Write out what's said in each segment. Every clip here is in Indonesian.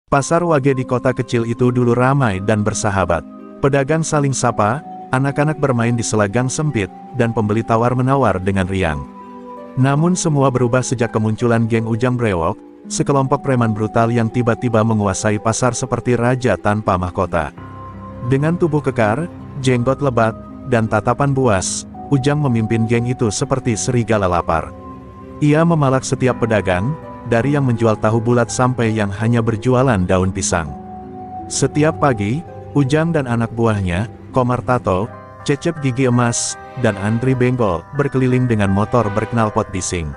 Pasar Wage di kota kecil itu dulu ramai dan bersahabat. Pedagang saling sapa, anak-anak bermain di selagang sempit, dan pembeli tawar-menawar dengan riang. Namun semua berubah sejak kemunculan geng Ujang Brewok, sekelompok preman brutal yang tiba-tiba menguasai pasar seperti raja tanpa mahkota. Dengan tubuh kekar, jenggot lebat, dan tatapan buas, Ujang memimpin geng itu seperti serigala lapar. Ia memalak setiap pedagang, dari yang menjual tahu bulat sampai yang hanya berjualan daun pisang. Setiap pagi, Ujang dan anak buahnya, Komar Tato, Cecep Gigi Emas, dan Andri Benggol, berkeliling dengan motor berknalpot bising.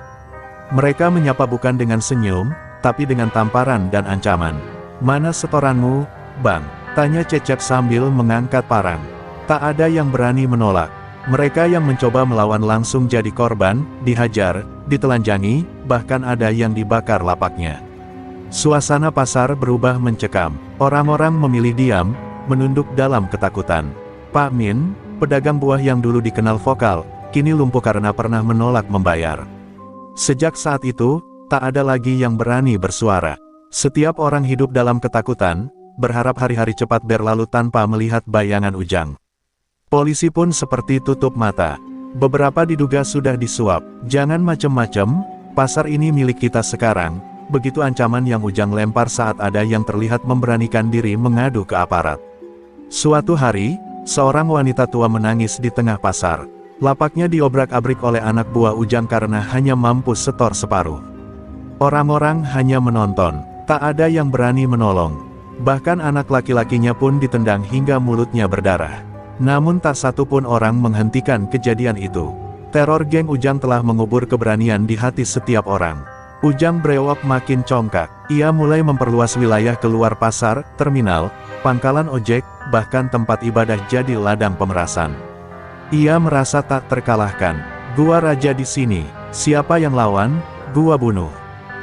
Mereka menyapa bukan dengan senyum, tapi dengan tamparan dan ancaman. "Mana setoranmu, Bang?" tanya Cecep sambil mengangkat parang. Tak ada yang berani menolak. Mereka yang mencoba melawan langsung jadi korban, dihajar, ditelanjangi, bahkan ada yang dibakar lapaknya. Suasana pasar berubah mencekam. Orang-orang memilih diam, menunduk dalam ketakutan. Pak Min, pedagang buah yang dulu dikenal vokal, kini lumpuh karena pernah menolak membayar. Sejak saat itu, tak ada lagi yang berani bersuara. Setiap orang hidup dalam ketakutan, berharap hari-hari cepat berlalu tanpa melihat bayangan Ujang. Polisi pun seperti tutup mata. Beberapa diduga sudah disuap. "Jangan macem-macem, pasar ini milik kita sekarang." Begitu ancaman yang Ujang lempar saat ada yang terlihat memberanikan diri mengadu ke aparat. Suatu hari, seorang wanita tua menangis di tengah pasar. Lapaknya diobrak-abrik oleh anak buah Ujang karena hanya mampu setor separuh. Orang-orang hanya menonton, tak ada yang berani menolong. Bahkan anak laki-lakinya pun ditendang hingga mulutnya berdarah. Namun tak satu pun orang menghentikan kejadian itu. Teror geng Ujang telah mengubur keberanian di hati setiap orang. Ujang Brewok makin congkak. Ia mulai memperluas wilayah keluar pasar, terminal, pangkalan ojek, bahkan tempat ibadah jadi ladang pemerasan. Ia merasa tak terkalahkan. "Gua raja di sini. Siapa yang lawan, gua bunuh."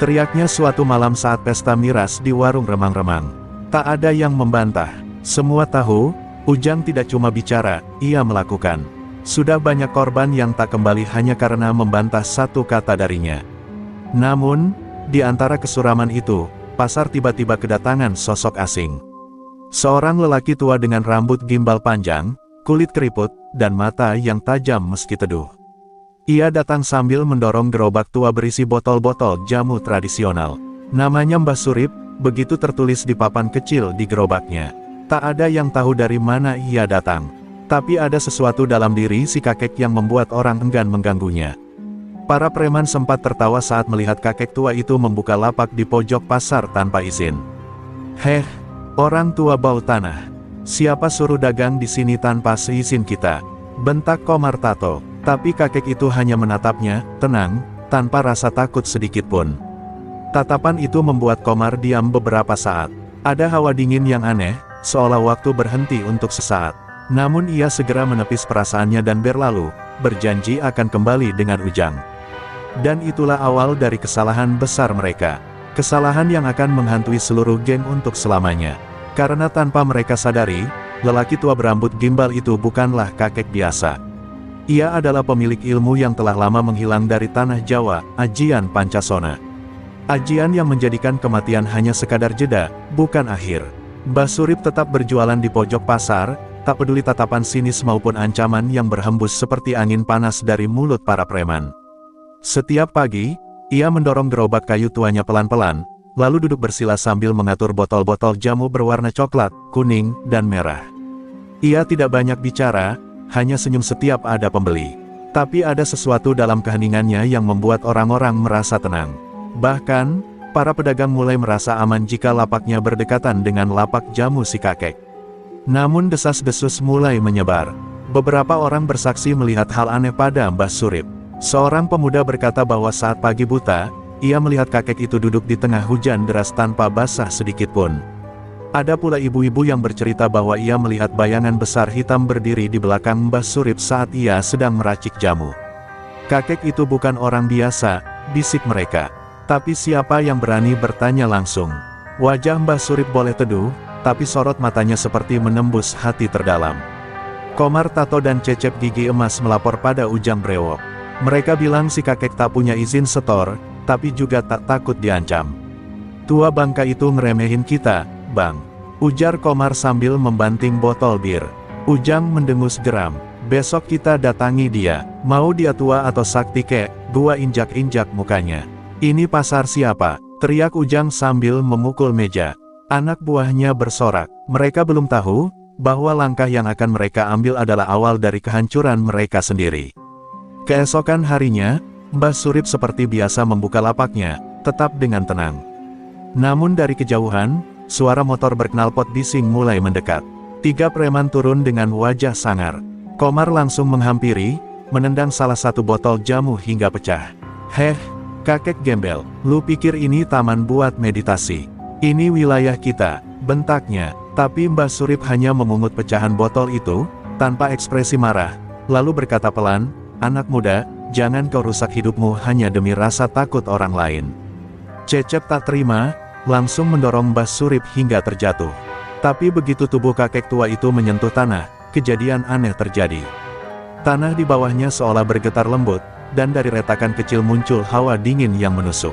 Teriaknya suatu malam saat pesta miras di warung remang-remang. Tak ada yang membantah. Semua tahu, Ujang tidak cuma bicara, ia melakukan. Sudah banyak korban yang tak kembali hanya karena membantah satu kata darinya. Namun, di antara kesuraman itu, pasar tiba-tiba kedatangan sosok asing. Seorang lelaki tua dengan rambut gimbal panjang, kulit keriput, dan mata yang tajam meski teduh. Ia datang sambil mendorong gerobak tua berisi botol-botol jamu tradisional. Namanya Mbah Surip, begitu tertulis di papan kecil di gerobaknya. Tak ada yang tahu dari mana ia datang. Tapi ada sesuatu dalam diri si kakek yang membuat orang enggan mengganggunya. Para preman sempat tertawa saat melihat kakek tua itu membuka lapak di pojok pasar tanpa izin. "Heh, orang tua bau tanah. Siapa suruh dagang di sini tanpa seizin kita?" bentak Komar Tato. Tapi kakek itu hanya menatapnya, tenang, tanpa rasa takut sedikitpun. Tatapan itu membuat Komar diam beberapa saat. Ada hawa dingin yang aneh, seolah waktu berhenti untuk sesaat. Namun ia segera menepis perasaannya dan berlalu, berjanji akan kembali dengan Ujang. Dan itulah awal dari kesalahan besar mereka. Kesalahan yang akan menghantui seluruh geng untuk selamanya. Karena tanpa mereka sadari, lelaki tua berambut gimbal itu bukanlah kakek biasa. Ia adalah pemilik ilmu yang telah lama menghilang dari tanah Jawa, Ajian Pancasona. Ajian yang menjadikan kematian hanya sekadar jeda, bukan akhir. Mbah Surip tetap berjualan di pojok pasar, tak peduli tatapan sinis maupun ancaman yang berhembus seperti angin panas dari mulut para preman. Setiap pagi, ia mendorong gerobak kayu tuanya pelan-pelan, lalu duduk bersila sambil mengatur botol-botol jamu berwarna coklat, kuning, dan merah. Ia tidak banyak bicara, hanya senyum setiap ada pembeli. Tapi ada sesuatu dalam keheningannya yang membuat orang-orang merasa tenang. Bahkan, para pedagang mulai merasa aman jika lapaknya berdekatan dengan lapak jamu si kakek. Namun desas-desus mulai menyebar. Beberapa orang bersaksi melihat hal aneh pada Mbah Surip. Seorang pemuda berkata bahwa saat pagi buta, ia melihat kakek itu duduk di tengah hujan deras tanpa basah sedikitpun. Ada pula ibu-ibu yang bercerita bahwa ia melihat bayangan besar hitam berdiri di belakang Mbah Surip saat ia sedang meracik jamu. "Kakek itu bukan orang biasa," bisik mereka. Tapi siapa yang berani bertanya langsung? Wajah Mbah Surip boleh teduh, tapi sorot matanya seperti menembus hati terdalam. Komar Tato dan Cecep Gigi Emas melapor pada Ujang Brewok. Mereka bilang si kakek tak punya izin setor, tapi juga tak takut diancam. Tua bangka itu ngeremehin kita, Bang. Ujar Komar sambil membanting botol bir. Ujang mendengus geram. Besok kita datangi dia. Mau dia tua atau sakti kek, gua injak-injak mukanya. Ini pasar siapa? Teriak Ujang sambil memukul meja. Anak buahnya bersorak. Mereka belum tahu bahwa langkah yang akan mereka ambil adalah awal dari kehancuran mereka sendiri. Keesokan harinya, Mbah Surip seperti biasa membuka lapaknya, tetap dengan tenang. Namun dari kejauhan, suara motor berknalpot bising mulai mendekat. 3 preman turun dengan wajah sangar. Komar langsung menghampiri, menendang salah satu botol jamu hingga pecah. Heh, kakek gembel, lu pikir ini taman buat meditasi? Ini wilayah kita, bentaknya. Tapi Mbah Surip hanya memungut pecahan botol itu, tanpa ekspresi marah, lalu berkata pelan, anak muda, jangan kau rusak hidupmu hanya demi rasa takut orang lain. Cecep tak terima, langsung mendorong Mbah Surip hingga terjatuh. Tapi begitu tubuh kakek tua itu menyentuh tanah, kejadian aneh terjadi. Tanah di bawahnya seolah bergetar lembut, dan dari retakan kecil muncul hawa dingin yang menusuk.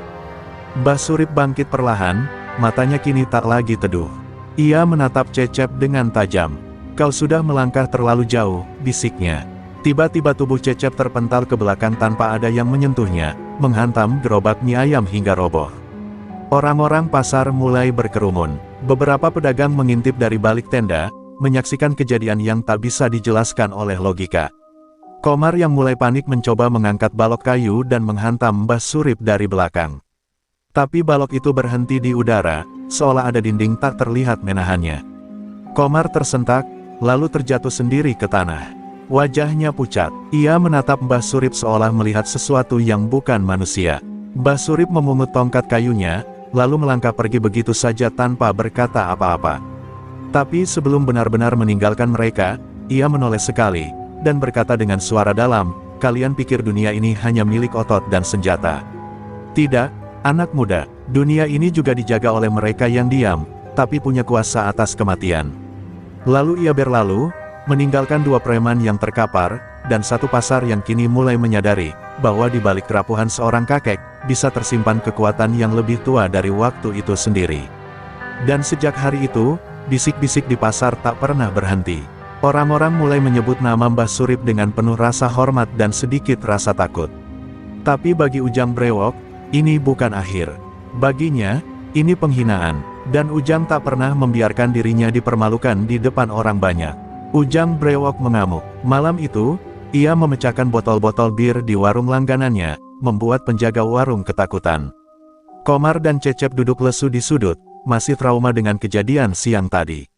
Mbah Surip bangkit perlahan, matanya kini tak lagi teduh. Ia menatap Cecep dengan tajam. Kau sudah melangkah terlalu jauh, bisiknya. Tiba-tiba tubuh Cecep terpental ke belakang tanpa ada yang menyentuhnya, menghantam gerobak mie ayam hingga roboh. Orang-orang pasar mulai berkerumun. Beberapa pedagang mengintip dari balik tenda, menyaksikan kejadian yang tak bisa dijelaskan oleh logika. Komar yang mulai panik mencoba mengangkat balok kayu dan menghantam Mbah Surip dari belakang. Tapi balok itu berhenti di udara, seolah ada dinding tak terlihat menahannya. Komar tersentak, lalu terjatuh sendiri ke tanah. Wajahnya pucat. Ia menatap Mbah Surip seolah melihat sesuatu yang bukan manusia. Mbah Surip memungut tongkat kayunya, lalu melangkah pergi begitu saja tanpa berkata apa-apa. Tapi sebelum benar-benar meninggalkan mereka, ia menoleh sekali, dan berkata dengan suara dalam, kalian pikir dunia ini hanya milik otot dan senjata? Tidak. Anak muda, dunia ini juga dijaga oleh mereka yang diam, tapi punya kuasa atas kematian. Lalu ia berlalu, meninggalkan 2 preman yang terkapar, dan 1 pasar yang kini mulai menyadari, bahwa di balik kerapuhan seorang kakek, bisa tersimpan kekuatan yang lebih tua dari waktu itu sendiri. Dan sejak hari itu, bisik-bisik di pasar tak pernah berhenti. Orang-orang mulai menyebut nama Mbah Surip dengan penuh rasa hormat dan sedikit rasa takut. Tapi bagi Ujang Brewok, ini bukan akhir. Baginya, ini penghinaan, dan Ujang tak pernah membiarkan dirinya dipermalukan di depan orang banyak. Ujang Brewok mengamuk. Malam itu, ia memecahkan botol-botol bir di warung langganannya, membuat penjaga warung ketakutan. Komar dan Cecep duduk lesu di sudut, masih trauma dengan kejadian siang tadi.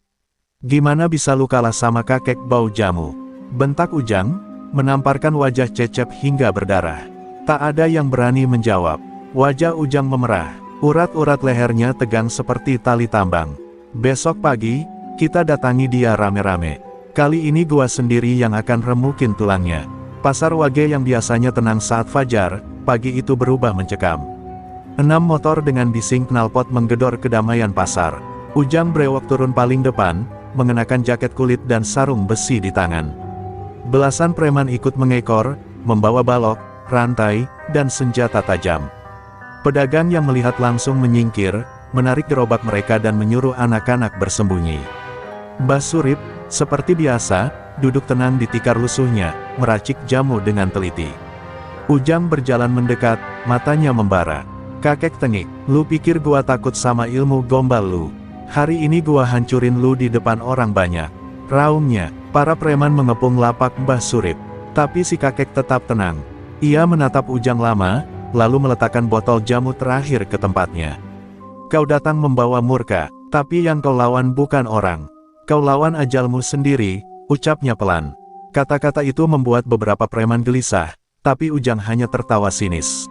Gimana bisa lu kalah sama kakek bau jamu? Bentak Ujang, menamparkan wajah Cecep hingga berdarah. Tak ada yang berani menjawab. Wajah Ujang memerah, urat-urat lehernya tegang seperti tali tambang. Besok pagi, kita datangi dia rame-rame. Kali ini gua sendiri yang akan remukin tulangnya. Pasar Wage yang biasanya tenang saat fajar, pagi itu berubah mencekam. 6 motor dengan bising knalpot menggedor kedamaian pasar. Ujang Brewok turun paling depan, mengenakan jaket kulit dan sarung besi di tangan. Belasan preman ikut mengekor, membawa balok, rantai, dan senjata tajam. Pedagang yang melihat langsung menyingkir, menarik gerobak mereka dan menyuruh anak-anak bersembunyi. Mbah Surip, seperti biasa, duduk tenang di tikar lusuhnya, meracik jamu dengan teliti. Ujang berjalan mendekat, matanya membara. Kakek tengik, lu pikir gua takut sama ilmu gombal lu? Hari ini gua hancurin lu di depan orang banyak. Raungnya, para preman mengepung lapak Mbah Surip. Tapi si kakek tetap tenang. Ia menatap Ujang lama, lalu meletakkan botol jamu terakhir ke tempatnya. Kau datang membawa murka, tapi yang kau lawan bukan orang. Kau lawan ajalmu sendiri, ucapnya pelan. Kata-kata itu membuat beberapa preman gelisah, tapi Ujang hanya tertawa sinis.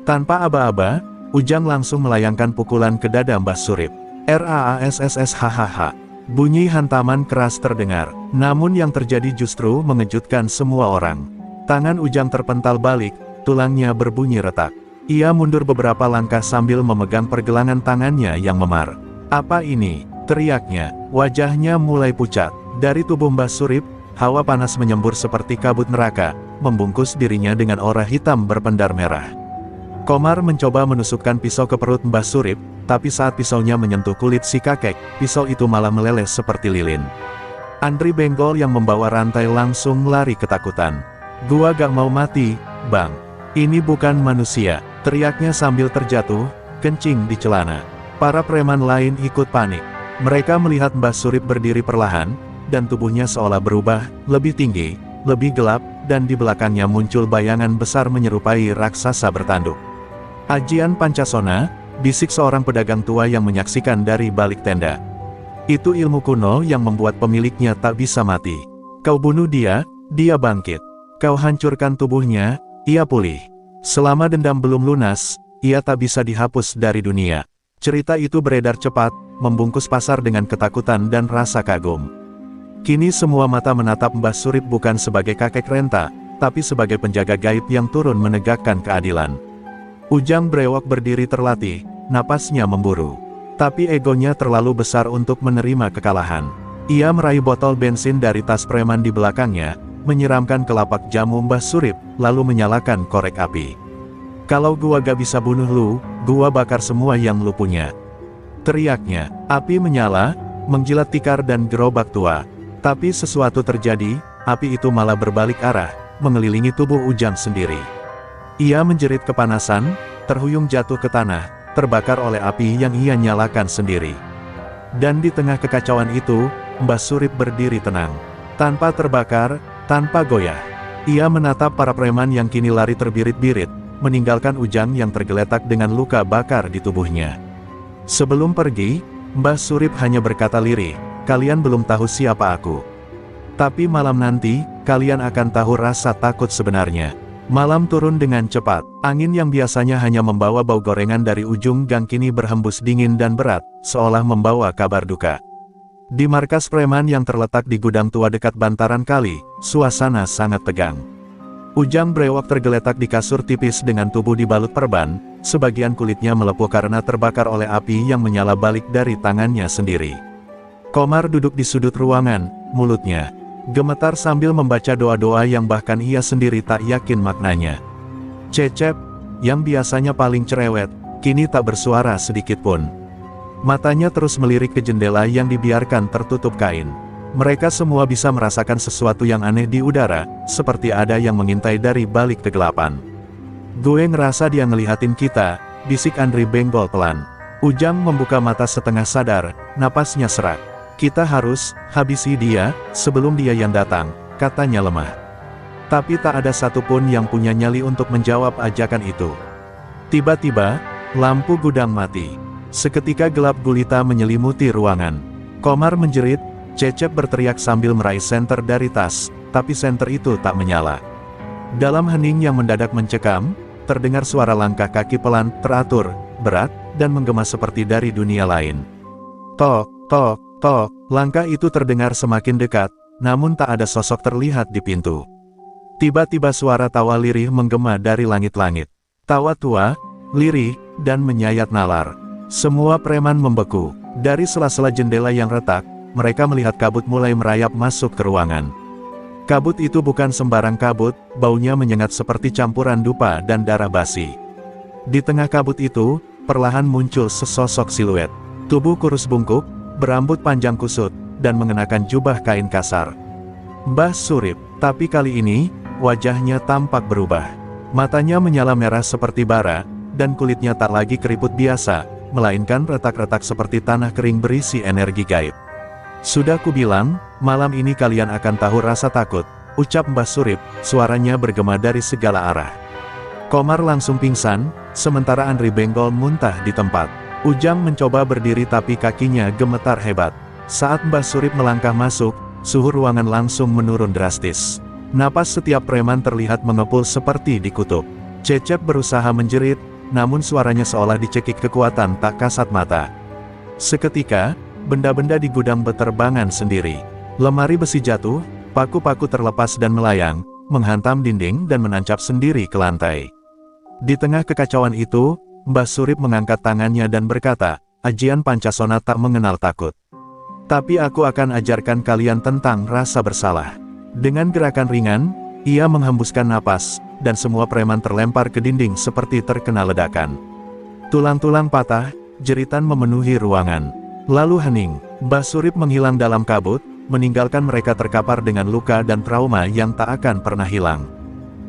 Tanpa aba-aba, Ujang langsung melayangkan pukulan ke dada Mbah Surip. RAASSSHHH. Bunyi hantaman keras terdengar, namun yang terjadi justru mengejutkan semua orang. Tangan Ujang terpental balik, tulangnya berbunyi retak. Ia mundur beberapa langkah sambil memegang pergelangan tangannya yang memar. Apa ini? Teriaknya. Wajahnya mulai pucat. Dari tubuh Mbah Surip, hawa panas menyembur seperti kabut neraka, membungkus dirinya dengan aura hitam berpendar merah. Komar mencoba menusukkan pisau ke perut Mbah Surip, tapi saat pisaunya menyentuh kulit si kakek, pisau itu malah meleleh seperti lilin. Andri Benggol yang membawa rantai langsung lari ketakutan. "Gua gak mau mati, Bang. Ini bukan manusia," teriaknya sambil terjatuh, kencing di celana. Para preman lain ikut panik. Mereka melihat Mbah Surip berdiri perlahan, dan tubuhnya seolah berubah, lebih tinggi, lebih gelap, dan di belakangnya muncul bayangan besar menyerupai raksasa bertanduk. "Ajian Pancasona," bisik seorang pedagang tua yang menyaksikan dari balik tenda. "Itu ilmu kuno yang membuat pemiliknya tak bisa mati. Kau bunuh dia, dia bangkit. Kau hancurkan tubuhnya, ia pulih. Selama dendam belum lunas, ia tak bisa dihapus dari dunia." Cerita itu beredar cepat, membungkus pasar dengan ketakutan dan rasa kagum. Kini semua mata menatap Mbah Surip bukan sebagai kakek renta, tapi sebagai penjaga gaib yang turun menegakkan keadilan. Ujang Brewok berdiri terlatih, napasnya memburu. Tapi egonya terlalu besar untuk menerima kekalahan. Ia meraih botol bensin dari tas preman di belakangnya, menyiramkan ke lapak jamu Mbah Surip, lalu menyalakan korek api. "Kalau gua gak bisa bunuh lu, gua bakar semua yang lu punya," teriaknya. Api menyala, menjilat tikar dan gerobak tua. Tapi sesuatu terjadi, api itu malah berbalik arah, mengelilingi tubuh Ujang sendiri. Ia menjerit kepanasan, terhuyung jatuh ke tanah, terbakar oleh api yang ia nyalakan sendiri. Dan di tengah kekacauan itu, Mbah Surip berdiri tenang. Tanpa terbakar, tanpa goyah. Ia menatap para preman yang kini lari terbirit-birit, meninggalkan Ujang yang tergeletak dengan luka bakar di tubuhnya. Sebelum pergi, Mbah Surip hanya berkata lirih, "Kalian belum tahu siapa aku. Tapi malam nanti, kalian akan tahu rasa takut sebenarnya." Malam turun dengan cepat. Angin yang biasanya hanya membawa bau gorengan dari ujung gang kini berhembus dingin dan berat, seolah membawa kabar duka. Di markas preman yang terletak di gudang tua dekat bantaran kali, suasana sangat tegang. Ujang Brewok tergeletak di kasur tipis dengan tubuh dibalut perban, sebagian kulitnya melepuh karena terbakar oleh api yang menyala balik dari tangannya sendiri. Komar duduk di sudut ruangan, mulutnya gemetar sambil membaca doa-doa yang bahkan ia sendiri tak yakin maknanya. Cecep, yang biasanya paling cerewet, kini tak bersuara sedikit pun. Matanya terus melirik ke jendela yang dibiarkan tertutup kain. Mereka semua bisa merasakan sesuatu yang aneh di udara, seperti ada yang mengintai dari balik kegelapan. "Gue ngerasa dia ngelihatin kita," bisik Andri Benggol pelan. Ujang membuka mata setengah sadar, napasnya serak. "Kita harus habisi dia, sebelum dia yang datang," katanya lemah. Tapi tak ada satupun yang punya nyali untuk menjawab ajakan itu. Tiba-tiba, lampu gudang mati. Seketika gelap gulita menyelimuti ruangan. Komar menjerit, Cecep berteriak sambil meraih senter dari tas, tapi senter itu tak menyala. Dalam hening yang mendadak mencekam, terdengar suara langkah kaki pelan, teratur, berat, dan menggema seperti dari dunia lain. Tok, tok, tok, langkah itu terdengar semakin dekat, namun tak ada sosok terlihat di pintu. Tiba-tiba suara tawa lirih menggema dari langit-langit. Tawa tua, lirih, dan menyayat nalar. Semua preman membeku. Dari sela-sela jendela yang retak, mereka melihat kabut mulai merayap masuk ke ruangan. Kabut itu bukan sembarang kabut, baunya menyengat seperti campuran dupa dan darah basi. Di tengah kabut itu, perlahan muncul sesosok siluet. Tubuh kurus bungkuk, berambut panjang kusut, dan mengenakan jubah kain kasar. Mbah Surip, tapi kali ini, wajahnya tampak berubah. Matanya menyala merah seperti bara, dan kulitnya tak lagi keriput biasa, melainkan retak-retak seperti tanah kering berisi energi gaib. "Sudah kubilang, malam ini kalian akan tahu rasa takut," ucap Mbah Surip, suaranya bergema dari segala arah. Komar langsung pingsan, sementara Andri Benggol muntah di tempat. Ujang mencoba berdiri tapi kakinya gemetar hebat. Saat Mbah Surip melangkah masuk, suhu ruangan langsung menurun drastis. Napas setiap preman terlihat mengepul seperti dikutuk. Cecep berusaha menjerit, namun suaranya seolah dicekik kekuatan tak kasat mata. Seketika, benda-benda di gudang berterbangan sendiri. Lemari besi jatuh, paku-paku terlepas dan melayang, menghantam dinding dan menancap sendiri ke lantai. Di tengah kekacauan itu, Mbah Surip mengangkat tangannya dan berkata, "Ajian Pancasona tak mengenal takut. Tapi aku akan ajarkan kalian tentang rasa bersalah." Dengan gerakan ringan, ia menghembuskan napas, dan semua preman terlempar ke dinding seperti terkena ledakan. Tulang-tulang patah, jeritan memenuhi ruangan. Lalu hening, Mbah Surip menghilang dalam kabut, meninggalkan mereka terkapar dengan luka dan trauma yang tak akan pernah hilang.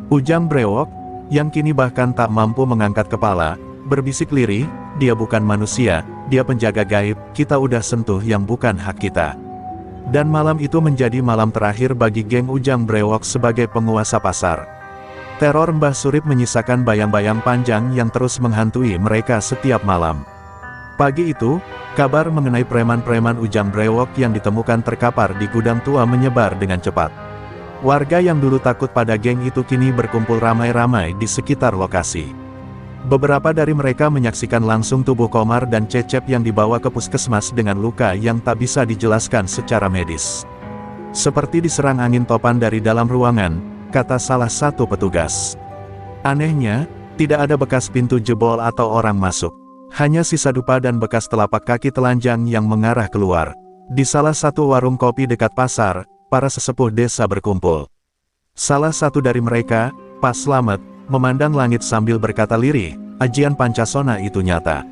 Ujang Brewok, yang kini bahkan tak mampu mengangkat kepala, berbisik lirih, dia bukan manusia, dia penjaga gaib, kita udah sentuh yang bukan hak kita. Dan malam itu menjadi malam terakhir bagi geng Ujang Brewok sebagai penguasa pasar. Teror Mbah Surip menyisakan bayang-bayang panjang yang terus menghantui mereka setiap malam. Pagi itu, kabar mengenai preman-preman Ujang Brewok yang ditemukan terkapar di gudang tua menyebar dengan cepat. Warga yang dulu takut pada geng itu kini berkumpul ramai-ramai di sekitar lokasi. Beberapa dari mereka menyaksikan langsung tubuh Komar dan Cecep yang dibawa ke puskesmas dengan luka yang tak bisa dijelaskan secara medis. Seperti diserang angin topan dari dalam ruangan, kata salah satu petugas. Anehnya, tidak ada bekas pintu jebol atau orang masuk. Hanya sisa dupa dan bekas telapak kaki telanjang yang mengarah keluar. Di salah satu warung kopi dekat pasar, para sesepuh desa berkumpul. Salah satu dari mereka, Pak Slamet, memandang langit sambil berkata lirih, ajian Pancasona itu nyata.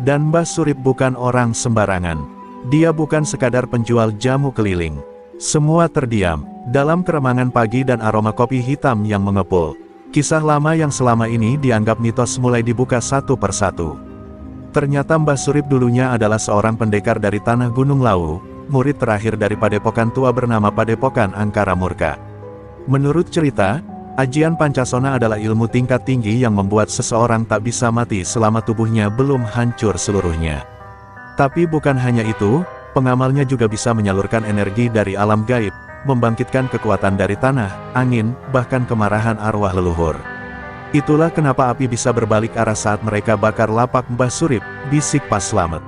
Dan Mbah Surip bukan orang sembarangan. Dia bukan sekadar penjual jamu keliling. Semua terdiam, dalam keremangan pagi dan aroma kopi hitam yang mengepul. Kisah lama yang selama ini dianggap mitos mulai dibuka satu persatu. Ternyata Mbah Surip dulunya adalah seorang pendekar dari tanah Gunung Lawu, murid terakhir dari padepokan tua bernama Padepokan Angkara Murka. Menurut cerita, ajian Pancasona adalah ilmu tingkat tinggi yang membuat seseorang tak bisa mati selama tubuhnya belum hancur seluruhnya. Tapi bukan hanya itu, pengamalnya juga bisa menyalurkan energi dari alam gaib, membangkitkan kekuatan dari tanah, angin, bahkan kemarahan arwah leluhur. Itulah kenapa api bisa berbalik arah saat mereka bakar lapak Mbah Surip, bisik Pak Slamet.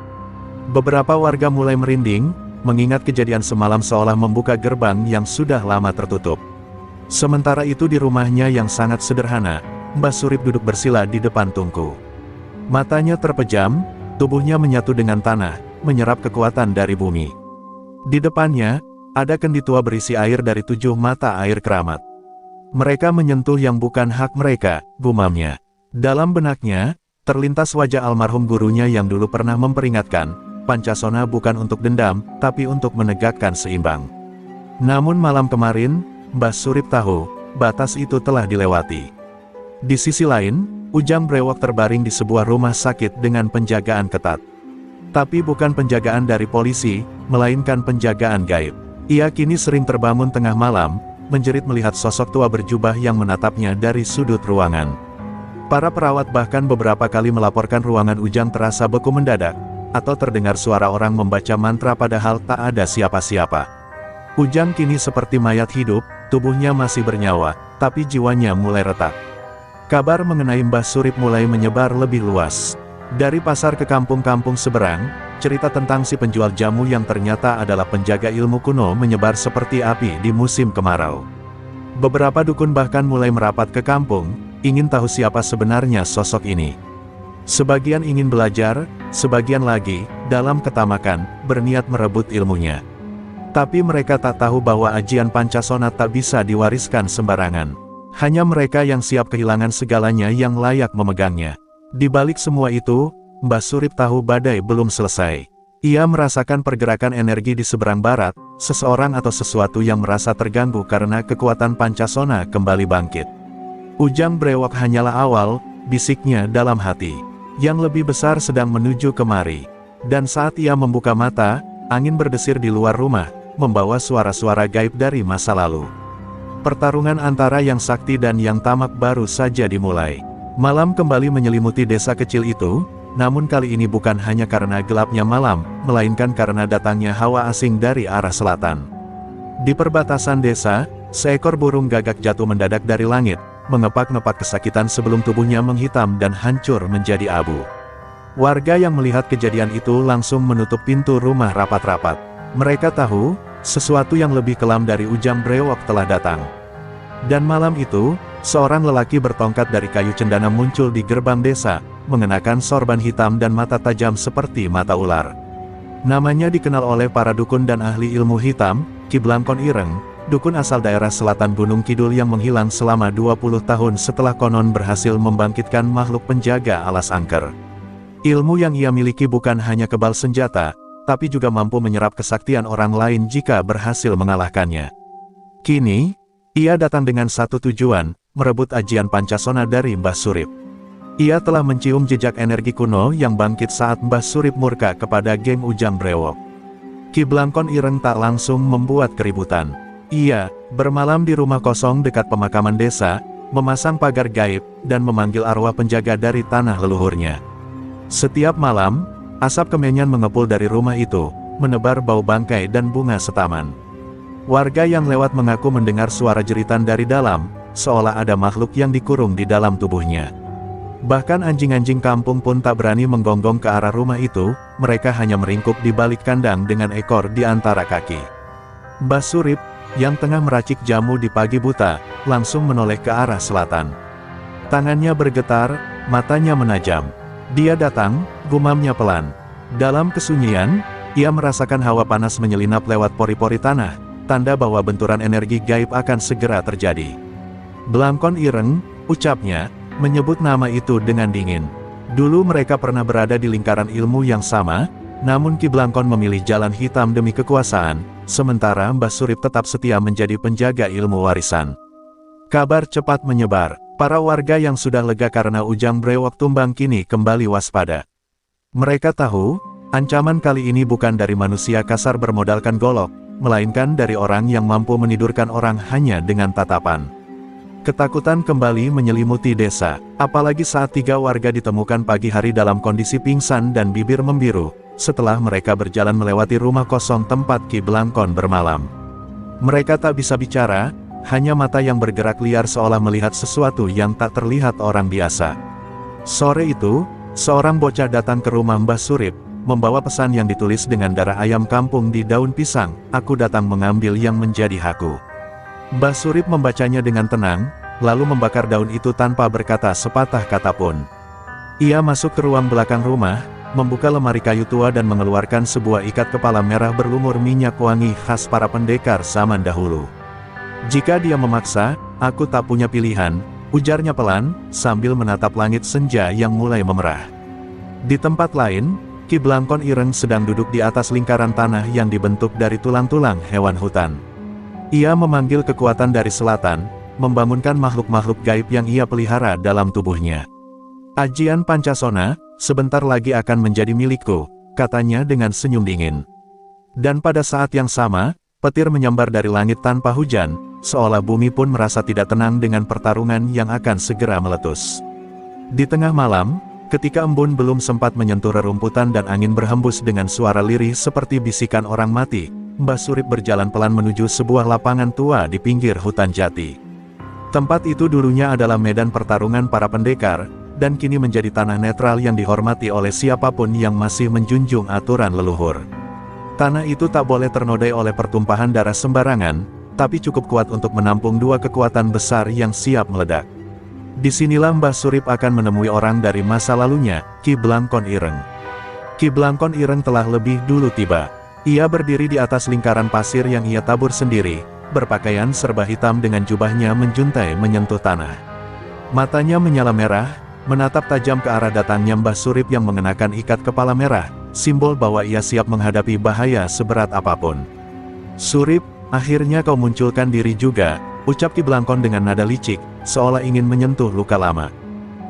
Beberapa warga mulai merinding, mengingat kejadian semalam seolah membuka gerbang yang sudah lama tertutup. Sementara itu di rumahnya yang sangat sederhana, Mbah Surip duduk bersila di depan tungku. Matanya terpejam, tubuhnya menyatu dengan tanah, menyerap kekuatan dari bumi. Di depannya, ada kendi tua berisi air dari 7 mata air keramat. Mereka menyentuh yang bukan hak mereka, gumamnya. Dalam benaknya, terlintas wajah almarhum gurunya yang dulu pernah memperingatkan, Pancasona bukan untuk dendam, tapi untuk menegakkan seimbang. Namun malam kemarin, Mbah Surip tahu, batas itu telah dilewati. Di sisi lain, Ujang Brewok terbaring di sebuah rumah sakit dengan penjagaan ketat. Tapi bukan penjagaan dari polisi, melainkan penjagaan gaib. Ia kini sering terbangun tengah malam, menjerit melihat sosok tua berjubah yang menatapnya dari sudut ruangan. Para perawat bahkan beberapa kali melaporkan ruangan Ujang terasa beku mendadak, atau terdengar suara orang membaca mantra padahal tak ada siapa-siapa. Ujang kini seperti mayat hidup, tubuhnya masih bernyawa, tapi jiwanya mulai retak. Kabar mengenai Mbah Surip mulai menyebar lebih luas. Dari pasar ke kampung-kampung seberang, cerita tentang si penjual jamu yang ternyata adalah penjaga ilmu kuno menyebar seperti api di musim kemarau. Beberapa dukun bahkan mulai merapat ke kampung, ingin tahu siapa sebenarnya sosok ini. Sebagian ingin belajar, sebagian lagi, dalam ketamakan, berniat merebut ilmunya. Tapi mereka tak tahu bahwa ajian Pancasona tak bisa diwariskan sembarangan. Hanya mereka yang siap kehilangan segalanya yang layak memegangnya. Di balik semua itu, Mbah Surip tahu badai belum selesai. Ia merasakan pergerakan energi di seberang barat, seseorang atau sesuatu yang merasa terganggu karena kekuatan Pancasona kembali bangkit. Ujang Brewok hanyalah awal, bisiknya dalam hati. Yang lebih besar sedang menuju kemari. Dan saat ia membuka mata, angin berdesir di luar rumah, membawa suara-suara gaib dari masa lalu. Pertarungan antara yang sakti dan yang tamak baru saja dimulai. Malam kembali menyelimuti desa kecil itu, namun kali ini bukan hanya karena gelapnya malam, melainkan karena datangnya hawa asing dari arah selatan. Di perbatasan desa, seekor burung gagak jatuh mendadak dari langit, mengepak-ngepak kesakitan sebelum tubuhnya menghitam dan hancur menjadi abu. Warga yang melihat kejadian itu langsung menutup pintu rumah rapat-rapat. Mereka tahu, sesuatu yang lebih kelam dari Ujang Brewok telah datang. Dan malam itu, seorang lelaki bertongkat dari kayu cendana muncul di gerbang desa, mengenakan sorban hitam dan mata tajam seperti mata ular. Namanya dikenal oleh para dukun dan ahli ilmu hitam, Ki Blangkon Ireng, dukun asal daerah selatan Gunung Kidul yang menghilang selama 20 tahun setelah konon berhasil membangkitkan makhluk penjaga alas angker. Ilmu yang ia miliki bukan hanya kebal senjata, tapi juga mampu menyerap kesaktian orang lain jika berhasil mengalahkannya. Kini, ia datang dengan satu tujuan, merebut ajian Pancasona dari Mbah Surip. Ia telah mencium jejak energi kuno yang bangkit saat Mbah Surip murka kepada geng Ujang Brewok. Ki Blangkon Ireng tak langsung membuat keributan. Ia bermalam di rumah kosong dekat pemakaman desa, memasang pagar gaib, dan memanggil arwah penjaga dari tanah leluhurnya. Setiap malam, asap kemenyan mengepul dari rumah itu, menebar bau bangkai dan bunga setaman. Warga yang lewat mengaku mendengar suara jeritan dari dalam, seolah ada makhluk yang dikurung di dalam tubuhnya. Bahkan anjing-anjing kampung pun tak berani menggonggong ke arah rumah itu, mereka hanya meringkuk di balik kandang dengan ekor di antara kaki. Mbah Surip, yang tengah meracik jamu di pagi buta, langsung menoleh ke arah selatan. Tangannya bergetar, matanya menajam. Dia datang, gumamnya pelan. Dalam kesunyian, ia merasakan hawa panas menyelinap lewat pori-pori tanah, tanda bahwa benturan energi gaib akan segera terjadi. Blangkon Ireng, ucapnya, menyebut nama itu dengan dingin. Dulu mereka pernah berada di lingkaran ilmu yang sama, namun Ki Blangkon memilih jalan hitam demi kekuasaan, sementara Mbah Surip tetap setia menjadi penjaga ilmu warisan. Kabar cepat menyebar, para warga yang sudah lega karena Ujang Brewok tumbang kini kembali waspada. Mereka tahu, ancaman kali ini bukan dari manusia kasar bermodalkan golok, melainkan dari orang yang mampu menidurkan orang hanya dengan tatapan. Ketakutan kembali menyelimuti desa, apalagi saat 3 warga ditemukan pagi hari dalam kondisi pingsan dan bibir membiru, setelah mereka berjalan melewati rumah kosong tempat Ki Blangkon bermalam. Mereka tak bisa bicara, hanya mata yang bergerak liar seolah melihat sesuatu yang tak terlihat orang biasa. Sore itu, seorang bocah datang ke rumah Mbah Surip, membawa pesan yang ditulis dengan darah ayam kampung di daun pisang, "Aku datang mengambil yang menjadi hakku." Mbah Surip membacanya dengan tenang, lalu membakar daun itu tanpa berkata sepatah kata pun. Ia masuk ke ruang belakang rumah, membuka lemari kayu tua dan mengeluarkan sebuah ikat kepala merah berlumur minyak wangi khas para pendekar zaman dahulu. "Jika dia memaksa, aku tak punya pilihan," ujarnya pelan, sambil menatap langit senja yang mulai memerah. Di tempat lain, Ki Blangkon Ireng sedang duduk di atas lingkaran tanah yang dibentuk dari tulang-tulang hewan hutan. Ia memanggil kekuatan dari selatan, membangunkan makhluk-makhluk gaib yang ia pelihara dalam tubuhnya. "Ajian Pancasona, sebentar lagi akan menjadi milikku," katanya dengan senyum dingin. Dan pada saat yang sama, petir menyambar dari langit tanpa hujan, seolah bumi pun merasa tidak tenang dengan pertarungan yang akan segera meletus. Di tengah malam, ketika embun belum sempat menyentuh rerumputan dan angin berhembus dengan suara lirih seperti bisikan orang mati, Mbah Surip berjalan pelan menuju sebuah lapangan tua di pinggir hutan jati. Tempat itu dulunya adalah medan pertarungan para pendekar, dan kini menjadi tanah netral yang dihormati oleh siapapun yang masih menjunjung aturan leluhur. Tanah itu tak boleh ternodai oleh pertumpahan darah sembarangan, tapi cukup kuat untuk menampung 2 kekuatan besar yang siap meledak. Disinilah Mbah Surip akan menemui orang dari masa lalunya, Ki Blangkon Ireng. Ki Blangkon Ireng telah lebih dulu tiba. Ia berdiri di atas lingkaran pasir yang ia tabur sendiri, berpakaian serba hitam dengan jubahnya menjuntai menyentuh tanah. Matanya menyala merah, menatap tajam ke arah datangnya Mbah Surip yang mengenakan ikat kepala merah, simbol bahwa ia siap menghadapi bahaya seberat apapun. "Surip, akhirnya kau munculkan diri juga," ucap Ki Blangkon dengan nada licik, seolah ingin menyentuh luka lama.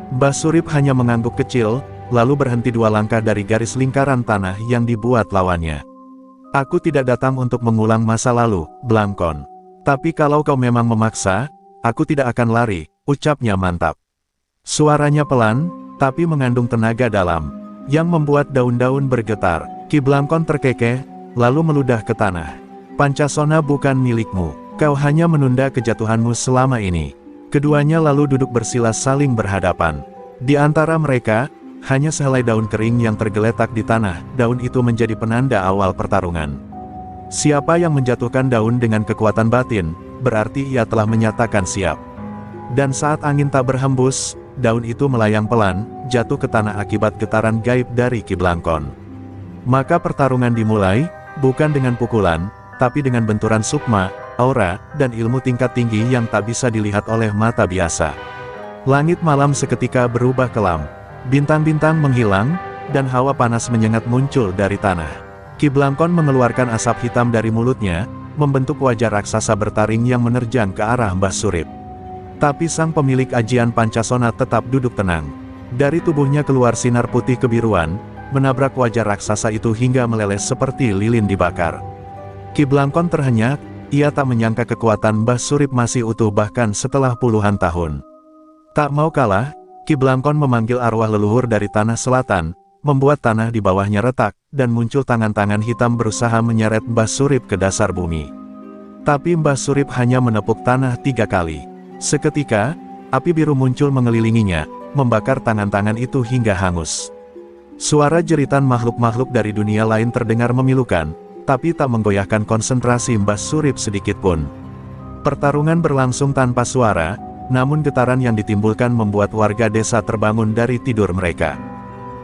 Mbah Surip hanya mengangguk kecil, lalu berhenti 2 langkah dari garis lingkaran tanah yang dibuat lawannya. "Aku tidak datang untuk mengulang masa lalu, Blangkon. Tapi kalau kau memang memaksa, aku tidak akan lari," ucapnya mantap. Suaranya pelan, tapi mengandung tenaga dalam, yang membuat daun-daun bergetar. Ki Blangkon terkekeh, lalu meludah ke tanah. "Pancasona bukan milikmu, kau hanya menunda kejatuhanmu selama ini." Keduanya lalu duduk bersila saling berhadapan. Di antara mereka, hanya sehelai daun kering yang tergeletak di tanah. Daun itu menjadi penanda awal pertarungan. Siapa yang menjatuhkan daun dengan kekuatan batin, berarti ia telah menyatakan siap. Dan saat angin tak berhembus, daun itu melayang pelan, jatuh ke tanah akibat getaran gaib dari Ki Blangkon. Maka pertarungan dimulai, bukan dengan pukulan, tapi dengan benturan sukma, aura, dan ilmu tingkat tinggi yang tak bisa dilihat oleh mata biasa. Langit malam seketika berubah kelam. Bintang-bintang menghilang, dan hawa panas menyengat muncul dari tanah. Ki Blangkon mengeluarkan asap hitam dari mulutnya, membentuk wajah raksasa bertaring yang menerjang ke arah Mbah Surip. Tapi sang pemilik ajian Pancasona tetap duduk tenang. Dari tubuhnya keluar sinar putih kebiruan, menabrak wajah raksasa itu hingga meleleh seperti lilin dibakar. Ki Blangkon terhenyak, ia tak menyangka kekuatan Mbah Surip masih utuh bahkan setelah puluhan tahun. Tak mau kalah, Ki Blangkon memanggil arwah leluhur dari tanah selatan, membuat tanah di bawahnya retak, dan muncul tangan-tangan hitam berusaha menyeret Mbah Surip ke dasar bumi. Tapi Mbah Surip hanya menepuk tanah 3 kali. Seketika, api biru muncul mengelilinginya, membakar tangan-tangan itu hingga hangus. Suara jeritan makhluk-makhluk dari dunia lain terdengar memilukan, tapi tak menggoyahkan konsentrasi Mbah Surip sedikitpun. Pertarungan berlangsung tanpa suara, namun getaran yang ditimbulkan membuat warga desa terbangun dari tidur mereka.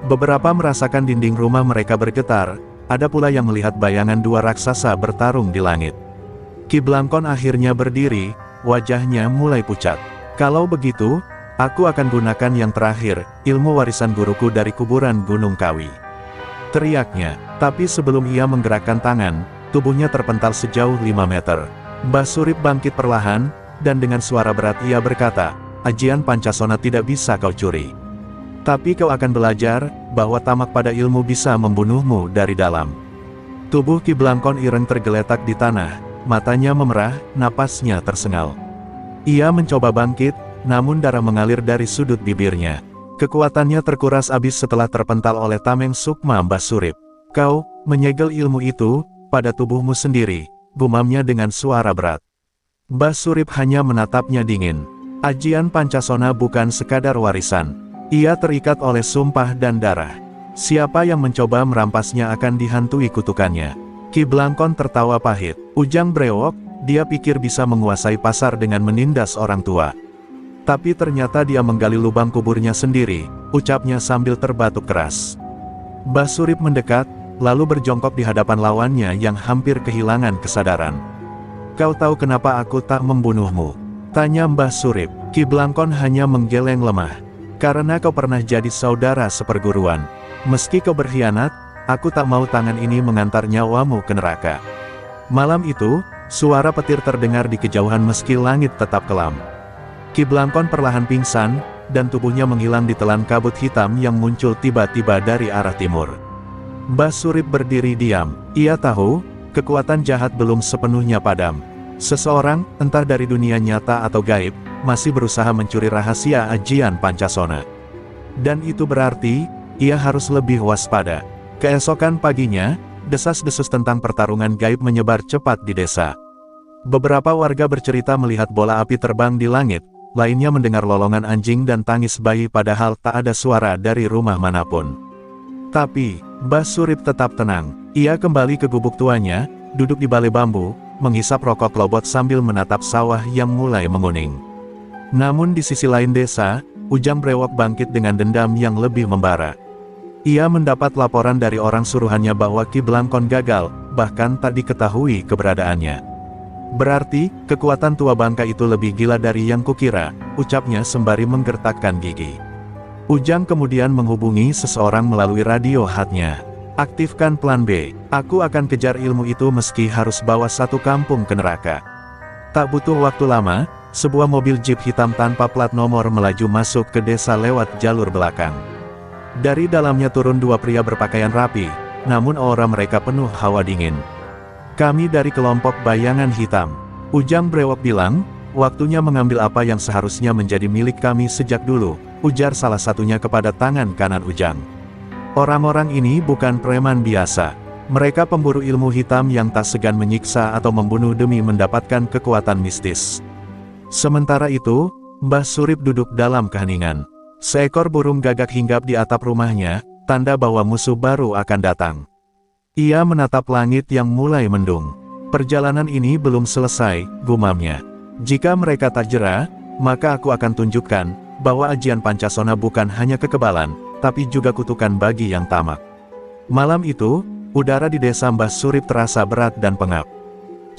Beberapa merasakan dinding rumah mereka bergetar, ada pula yang melihat bayangan 2 raksasa bertarung di langit. Ki Blangkon akhirnya berdiri, wajahnya mulai pucat. Kalau begitu, aku akan gunakan yang terakhir, ilmu warisan guruku dari kuburan Gunung Kawi. Teriaknya, tapi sebelum ia menggerakkan tangan, tubuhnya terpental sejauh 5 meter. Mbah Surip bangkit perlahan, dan dengan suara berat ia berkata, ajian Pancasona tidak bisa kau curi. Tapi kau akan belajar, bahwa tamak pada ilmu bisa membunuhmu dari dalam. Tubuh Ki Blangkon ireng tergeletak di tanah, matanya memerah, napasnya tersengal. Ia mencoba bangkit, namun darah mengalir dari sudut bibirnya. Kekuatannya terkuras habis setelah terpental oleh tameng sukma Mbah Surip. Kau menyegel ilmu itu pada tubuhmu sendiri, gumamnya dengan suara berat. Mbah Surip hanya menatapnya dingin. Ajian Pancasona bukan sekadar warisan. Ia terikat oleh sumpah dan darah. Siapa yang mencoba merampasnya akan dihantui kutukannya. Ki Blangkon tertawa pahit. Ujang brewok, dia pikir bisa menguasai pasar dengan menindas orang tua. Tapi ternyata dia menggali lubang kuburnya sendiri, ucapnya sambil terbatuk keras. Mbah Surip mendekat, lalu berjongkok di hadapan lawannya yang hampir kehilangan kesadaran. Kau tahu kenapa aku tak membunuhmu? Tanya Mbah Surip. Ki Blangkon hanya menggeleng lemah. Karena kau pernah jadi saudara seperguruan. Meski kau berkhianat, aku tak mau tangan ini mengantar nyawamu ke neraka. Malam itu, suara petir terdengar di kejauhan meski langit tetap kelam. Ki Blangkon perlahan pingsan, dan tubuhnya menghilang di telan kabut hitam yang muncul tiba-tiba dari arah timur. Mbah Surip berdiri diam. Ia tahu, kekuatan jahat belum sepenuhnya padam. Seseorang, entah dari dunia nyata atau gaib, masih berusaha mencuri rahasia ajian Pancasona. Dan itu berarti, ia harus lebih waspada. Keesokan paginya, desas-desus tentang pertarungan gaib menyebar cepat di desa. Beberapa warga bercerita melihat bola api terbang di langit, lainnya mendengar lolongan anjing dan tangis bayi padahal tak ada suara dari rumah manapun. Tapi, Mbah Surip tetap tenang. Ia kembali ke gubuk tuanya, duduk di balai bambu, menghisap rokok lobot sambil menatap sawah yang mulai menguning. Namun di sisi lain desa, Ujang Brewok bangkit dengan dendam yang lebih membara. Ia mendapat laporan dari orang suruhannya bahwa Ki Blangkon gagal, bahkan tak diketahui keberadaannya. Berarti, kekuatan tua bangka itu lebih gila dari yang kukira, ucapnya sembari menggertakkan gigi. Ujang kemudian menghubungi seseorang melalui radio hatnya. Aktifkan plan B, aku akan kejar ilmu itu meski harus bawa satu kampung ke neraka. Tak butuh waktu lama, sebuah mobil jeep hitam tanpa plat nomor melaju masuk ke desa lewat jalur belakang. Dari dalamnya turun 2 pria berpakaian rapi, namun aura mereka penuh hawa dingin. Kami dari kelompok bayangan hitam. Ujang Brewok bilang, waktunya mengambil apa yang seharusnya menjadi milik kami sejak dulu, ujar salah satunya kepada tangan kanan Ujang. Orang-orang ini bukan preman biasa. Mereka pemburu ilmu hitam yang tak segan menyiksa atau membunuh demi mendapatkan kekuatan mistis. Sementara itu, Mbah Surip duduk dalam keheningan. Seekor burung gagak hinggap di atap rumahnya, tanda bahwa musuh baru akan datang. Ia menatap langit yang mulai mendung. Perjalanan ini belum selesai, gumamnya. Jika mereka tak jera, maka aku akan tunjukkan bahwa ajian Pancasona bukan hanya kekebalan, tapi juga kutukan bagi yang tamak. Malam itu, udara di desa Mbah Surip terasa berat dan pengap.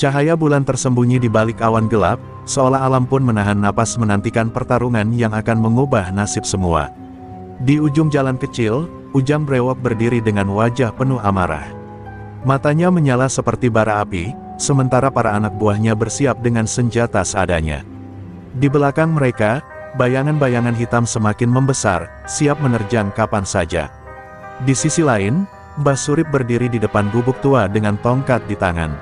Cahaya bulan tersembunyi di balik awan gelap, seolah alam pun menahan napas menantikan pertarungan yang akan mengubah nasib semua. Di ujung jalan kecil, Ujang Brewok berdiri dengan wajah penuh amarah. Matanya menyala seperti bara api, sementara para anak buahnya bersiap dengan senjata seadanya. Di belakang mereka, bayangan-bayangan hitam semakin membesar, siap menerjang kapan saja. Di sisi lain, Mbah Surip berdiri di depan gubuk tua dengan tongkat di tangan.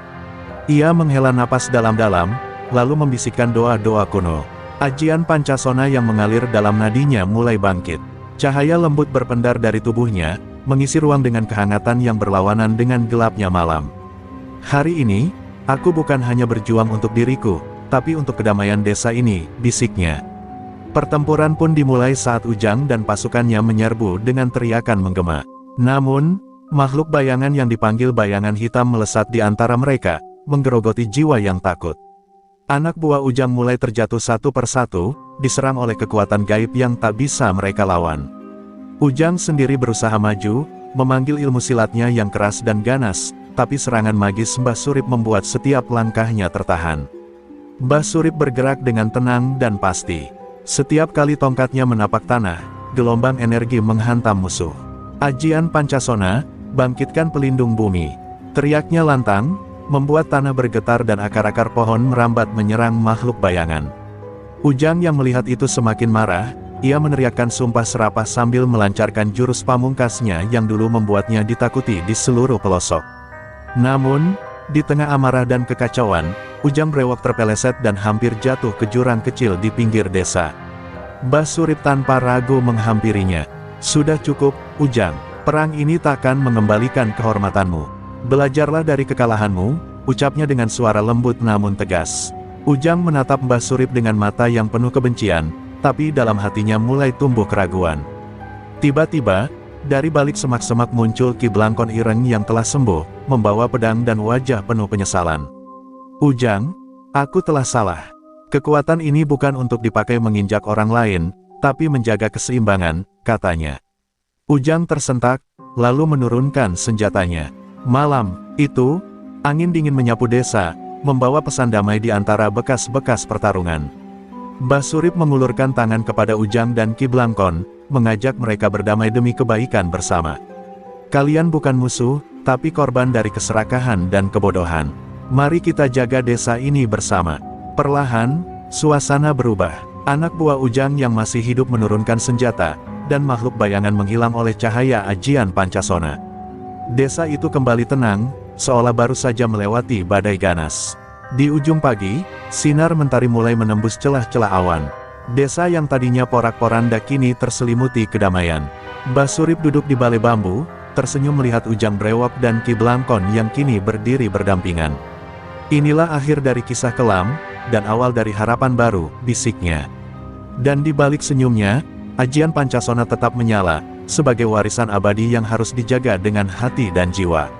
Ia menghela napas dalam-dalam, lalu membisikkan doa-doa kuno. Ajian Pancasona yang mengalir dalam nadinya mulai bangkit. Cahaya lembut berpendar dari tubuhnya, mengisi ruang dengan kehangatan yang berlawanan dengan gelapnya malam. Hari ini, aku bukan hanya berjuang untuk diriku, tapi untuk kedamaian desa ini, bisiknya. Pertempuran pun dimulai saat Ujang dan pasukannya menyerbu dengan teriakan menggema. Namun, makhluk bayangan yang dipanggil bayangan hitam melesat di antara mereka, menggerogoti jiwa yang takut. Anak buah Ujang mulai terjatuh satu persatu, diserang oleh kekuatan gaib yang tak bisa mereka lawan. Ujang sendiri berusaha maju, memanggil ilmu silatnya yang keras dan ganas, tapi serangan magis Mbah Surip membuat setiap langkahnya tertahan. Mbah Surip bergerak dengan tenang dan pasti. Setiap kali tongkatnya menapak tanah, gelombang energi menghantam musuh. Ajian Pancasona, bangkitkan pelindung bumi. Teriaknya lantang, membuat tanah bergetar dan akar-akar pohon merambat menyerang makhluk bayangan. Ujang yang melihat itu semakin marah, ia meneriakkan sumpah serapah sambil melancarkan jurus pamungkasnya yang dulu membuatnya ditakuti di seluruh pelosok. Namun, di tengah amarah dan kekacauan, Ujang Brewok terpeleset dan hampir jatuh ke jurang kecil di pinggir desa. Mbah Surip tanpa ragu menghampirinya. Sudah cukup, Ujang. Perang ini takkan mengembalikan kehormatanmu. Belajarlah dari kekalahanmu, ucapnya dengan suara lembut namun tegas. Ujang menatap Mbah Surip dengan mata yang penuh kebencian, tapi dalam hatinya mulai tumbuh keraguan. Tiba-tiba, dari balik semak-semak muncul Ki Blangkon Ireng yang telah sembuh, membawa pedang dan wajah penuh penyesalan. Ujang, aku telah salah. Kekuatan ini bukan untuk dipakai menginjak orang lain, tapi menjaga keseimbangan, katanya. Ujang tersentak, lalu menurunkan senjatanya. Malam itu, angin dingin menyapu desa, membawa pesan damai di antara bekas-bekas pertarungan. Mbah Surip mengulurkan tangan kepada Ujang dan Ki Blangkon, mengajak mereka berdamai demi kebaikan bersama. Kalian bukan musuh, tapi korban dari keserakahan dan kebodohan. Mari kita jaga desa ini bersama. Perlahan, suasana berubah. Anak buah Ujang yang masih hidup menurunkan senjata, dan makhluk bayangan menghilang oleh cahaya ajian Pancasona. Desa itu kembali tenang, seolah baru saja melewati badai ganas. Di ujung pagi, sinar mentari mulai menembus celah-celah awan. Desa yang tadinya porak-poranda kini terselimuti kedamaian. Mbah Surip duduk di balai bambu, tersenyum melihat Ujang Brewok dan Ki Blangkon yang kini berdiri berdampingan. Inilah akhir dari kisah kelam, dan awal dari harapan baru, bisiknya. Dan di balik senyumnya, ajian Pancasona tetap menyala, sebagai warisan abadi yang harus dijaga dengan hati dan jiwa.